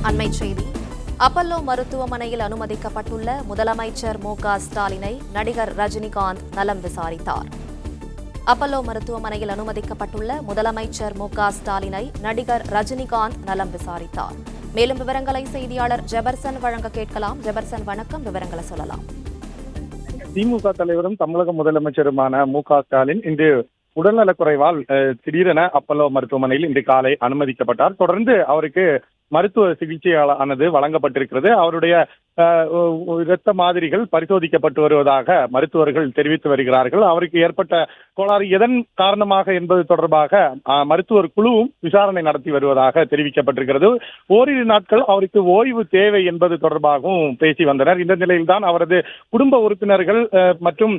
அண்மைச் செய்தி. அப்பல்லோ மருத்துவமனையில் அனுமதிக்கப்பட்டுள்ள முதலமைச்சர் மு.க.ஸ்டாலினை நடிகர் ரஜினிகாந்த் நலம் விசாரித்தார். அப்பல்லோ மருத்துவமனையில் அனுமதிக்கப்பட்டுள்ள முதலமைச்சர் மு.க.ஸ்டாலினை நடிகர் ரஜினிகாந்த் நலம் விசாரித்தார். மேலும் விவரங்களை செய்தியாளர் ஜெபர்சன் வழங்க கேட்கலாம். ஜெபர்சன், வணக்கம். விவரங்களை சொல்லலாம். திமுக தலைவரும் தமிழக முதலமைச்சருமான மு.க.ஸ்டாலின் இன்று உடல்நலக்குறைவால் திடீரென அப்பல்லோ மருத்துவமனையில் இன்று காலை அனுமதிக்கப்பட்டார். தொடர்ந்து அவருக்கு மருத்துவ சிகிச்சையானது வழங்கப்பட்டிருக்கிறது. அவருடைய இரத்த மாதிரிகள் பரிசோதிக்கப்பட்டு வருவதாக மருத்துவர்கள் தெரிவித்து வருகிறார்கள். அவருக்கு ஏற்பட்ட கோளாறு எதன் காரணமாக என்பது தொடர்பாக மருத்துவர் குழுவும் விசாரணை நடத்தி வருவதாக தெரிவிக்கப்பட்டிருக்கிறது. ஓரிரு நாட்கள் அவருக்கு ஓய்வு தேவை என்பது தொடர்பாகவும் பேசி வந்தனர். இந்த நிலையில்தான் அவரது குடும்ப உறுப்பினர்கள் மற்றும்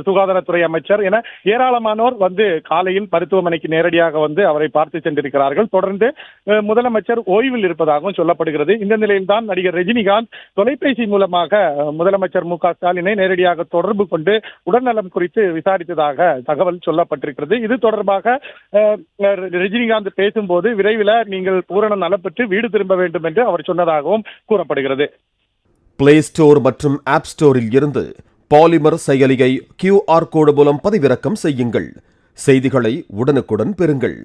சுகாதாரத்துறை அமைச்சர் என ஏராளமானோர் வந்து காலையில் மருத்துவமனைக்கு நேரடியாக வந்து அவரை பார்த்து சென்றிருக்கிறார்கள். தொடர்ந்து முதலமைச்சர் ஓய்வில் இருப்பதாகவும் சொல்லப்படுகிறது. இந்த நிலையில்தான் நடிகர் ரஜினிகாந்த் தொலைபேசி மூலமாக முதலமைச்சர் மு.க.ஸ்டாலினை நேரடியாக தொடர்பு கொண்டு உடல்நலம் குறித்து விசாரித்ததாக தகவல் சொல்லப்பட்டிருக்கிறது. இது தொடர்பாக ரஜினிகாந்த் பேசும்போது விரைவில் நீங்கள் பூரண நலம் பெற்று வீடு திரும்ப வேண்டும் என்று அவர் சொன்னதாகவும் கூறப்படுகிறது. பிளே ஸ்டோர் மற்றும் ஆப் ஸ்டோரில் இருந்து பாலிமர் செயலியை QR கோடு மூலம் பதிவிறக்கம் செய்யுங்கள். செய்திகளை உடனுக்குடன் பெறுங்கள்.